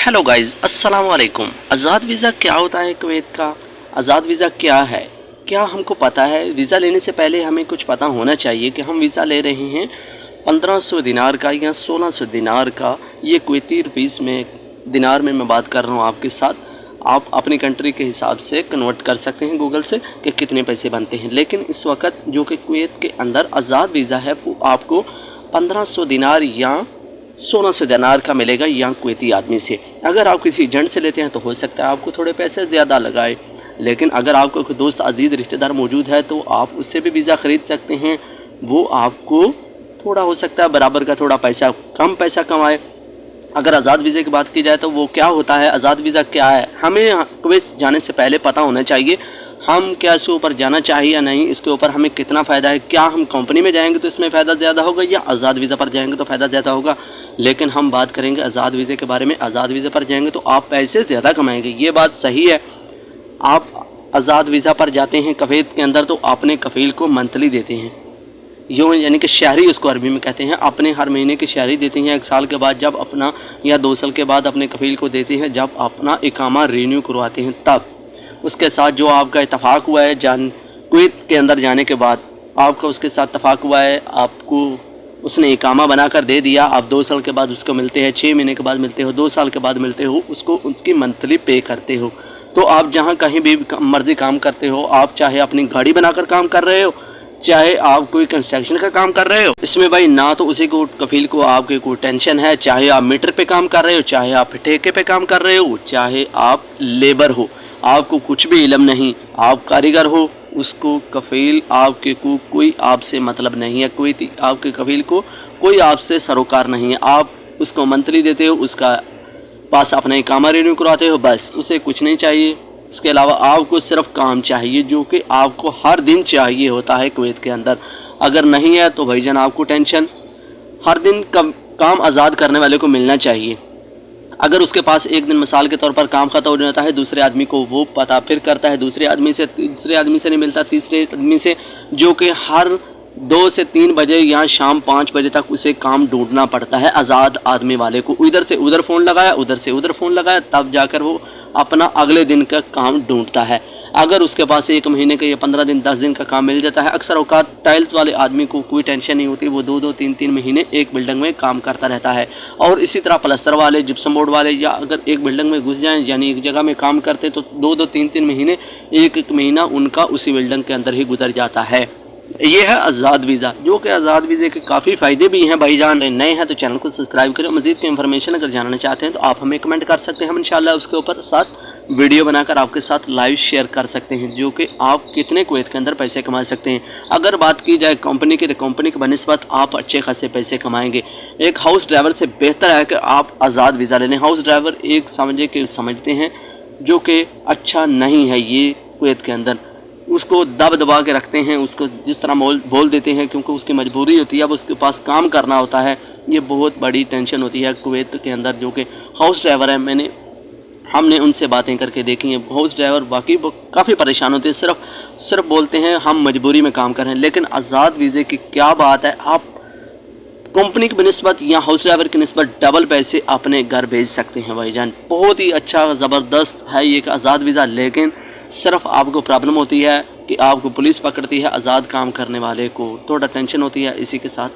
Hello guys, अस्सलाम वालेकुम। आज़ाद visa क्या होता है कुवैत का? आज़ाद वीज़ा क्या है? क्या हमको पता है? वीज़ा लेने से पहले हमें कुछ पता होना चाहिए कि हम वीज़ा ले रहे हैं 1500 दिनार का या 1600 दिनार का। ये कुवैती रुपीस में, दिनार में मैं बात कर रहा हूँ आपके साथ। आप अपनी कंट्री के हिसाब से कन्वर्ट कर सकते हैं गूगल से कि कितने पैसे बनते हैं। लेकिन इस वक्त जो कि कुवैत के अंदर आज़ाद वीज़ा है वो आपको 1500 दिनार या 1600 दिनार का मिलेगा या कुवैती आदमी से। अगर आप किसी एजेंट से लेते हैं तो हो सकता है आपको थोड़े पैसे ज़्यादा लगाए, लेकिन अगर आपका कोई दोस्त अजीज़ रिश्तेदार मौजूद है तो आप उससे भी वीज़ा ख़रीद सकते हैं। वो आपको थोड़ा हो सकता है बराबर का थोड़ा पैसा कम पैसा कमाए। अगर आज़ाद वीज़े की बात की जाए तो वो क्या होता है, आज़ाद वीज़ा क्या है, हमें कुवैत जाने से पहले पता होना चाहिए हम क्या इसके ऊपर जाना चाहिए या नहीं, इसके ऊपर हमें कितना फ़ायदा है। क्या हम कंपनी में जाएंगे तो इसमें फ़ायदा ज़्यादा होगा या आज़ाद वीज़ा पर जाएंगे तो फ़ायदा ज़्यादा होगा। लेकिन हम बात करेंगे आज़ाद वीज़े के बारे में। आज़ाद वीज़े पर जाएंगे तो आप पैसे ज़्यादा कमाएंगे, ये बात सही है। आप आज़ाद वीज़ा पर जाते हैं कुवैत के अंदर तो अपने कफ़ील को मंथली देते हैं, यूँ यानी कि शहरी उसको अरबी में कहते हैं। अपने हर महीने की शहरी देते हैं। 1 साल के बाद जब अपना या 2 साल के बाद अपने कफ़ील को देते हैं, जब अपना इकामा रिन्यू करवाते हैं तब। उसके साथ जो आपका इत्तफाक हुआ है कुवैत के अंदर जाने के बाद, आपका उसके साथ इत्तफाक हुआ है, आपको उसने इकामा बनाकर दे दिया, आप 2 साल के बाद उसको मिलते हैं, 6 महीने के बाद मिलते हो, 2 साल के बाद मिलते हो, उसको उसकी मंथली पे करते हो। तो आप जहाँ कहीं भी मर्ज़ी काम करते हो, आप चाहे अपनी गाड़ी बनाकर काम कर रहे हो, चाहे आप कोई कंस्ट्रक्शन का काम कर रहे हो, इसमें भाई ना तो उसी को कफ़ील को आपके कोई टेंशन है। चाहे आप मीटर पे काम कर रहे हो, चाहे आप ठेके पे काम कर रहे हो, चाहे आप लेबर हो, आपको कुछ भी इल्म नहीं, आप कारीगर हो, उसको कफ़ील आपके को कोई आपसे मतलब नहीं है। कोई आपके कफ़ील को कोई आपसे सरोकार नहीं है। आप उसको मंथली देते हो, उसका पास अपना इकामा रिन्यू करवाते हो, बस उसे कुछ नहीं चाहिए। इसके अलावा आपको सिर्फ काम चाहिए जो कि आपको हर दिन चाहिए होता है कुवैत के अंदर। अगर नहीं है तो भाईजान आपको टेंशन। हर दिन काम आज़ाद करने वाले को मिलना चाहिए। अगर उसके पास एक दिन मिसाल के तौर पर काम खत्म हो जाता है, दूसरे आदमी को वो पता फिर करता है, दूसरे आदमी से नहीं मिलता, तीसरे आदमी से, जो कि हर 2 से 3 बजे या शाम 5 बजे तक उसे काम ढूंढना पड़ता है आज़ाद आदमी वाले को। इधर से उधर फ़ोन लगाया, उधर से उधर फ़ोन लगाया, तब जाकर वो अपना अगले दिन का काम ढूंढता है। अगर उसके पास 1 महीने का या 15 दिन 10 दिन का काम मिल जाता है, अक्सर औकात टाइल्स वाले आदमी को कोई टेंशन नहीं होती, वो 2-2 3-3 महीने एक बिल्डिंग में काम करता रहता है। और इसी तरह प्लस्तर वाले, जिप्सम बोर्ड वाले, या अगर एक बिल्डिंग में घुस जाएं यानी एक जगह में काम करते तो 2-2 3-3 महीने, एक महीना उनका उसी बिल्डिंग के अंदर ही गुजर जाता है। ये है आज़ाद वीज़ा, जो कि आज़ाद वीज़े के काफ़ी फ़ायदे भी हैं। भाईजान नए हैं तो चैनल को सब्सक्राइब करें। मज़ीद की इन्फॉर्मेशन अगर जानना चाहते हैं तो आप हमें कमेंट कर सकते हैं, हम इंशाल्लाह उसके ऊपर साथ वीडियो बनाकर आपके साथ लाइव शेयर कर सकते हैं, जो कि आप कितने कुवैत के अंदर पैसे कमा सकते हैं। अगर बात की जाए कंपनी की, तो कंपनी के बनिस्बत आप अच्छे खासे पैसे कमाएंगे। एक हाउस ड्राइवर से बेहतर है कि आप आज़ाद वीज़ा ले लें। हाउस ड्राइवर एक समझते हैं जो कि अच्छा नहीं है ये कुवैत के अंदर, उसको दबा के रखते हैं, उसको जिस तरह बोल देते हैं, क्योंकि उसकी मजबूरी होती है, अब उसके पास काम करना होता है। ये बहुत बड़ी टेंशन होती है कुवैत के अंदर। जो कि हाउस ड्राइवर है, हमने उनसे बातें करके देखी हैं, हाउस ड्राइवर बाकी काफ़ी परेशान होते हैं, सिर्फ बोलते हैं हम मजबूरी में काम कर रहे हैं। लेकिन आज़ाद वीज़े की क्या बात है, आप कंपनी की बनिस्बत या हाउस ड्राइवर की निस्बत डबल पैसे अपने घर भेज सकते हैं भाईजान। बहुत ही अच्छा ज़बरदस्त है ये आज़ाद वीज़ा। लेकिन सिर्फ आपको प्रॉब्लम होती है कि आपको पुलिस पकड़ती है, आज़ाद काम करने वाले को थोड़ा टेंशन होती है। इसी के साथ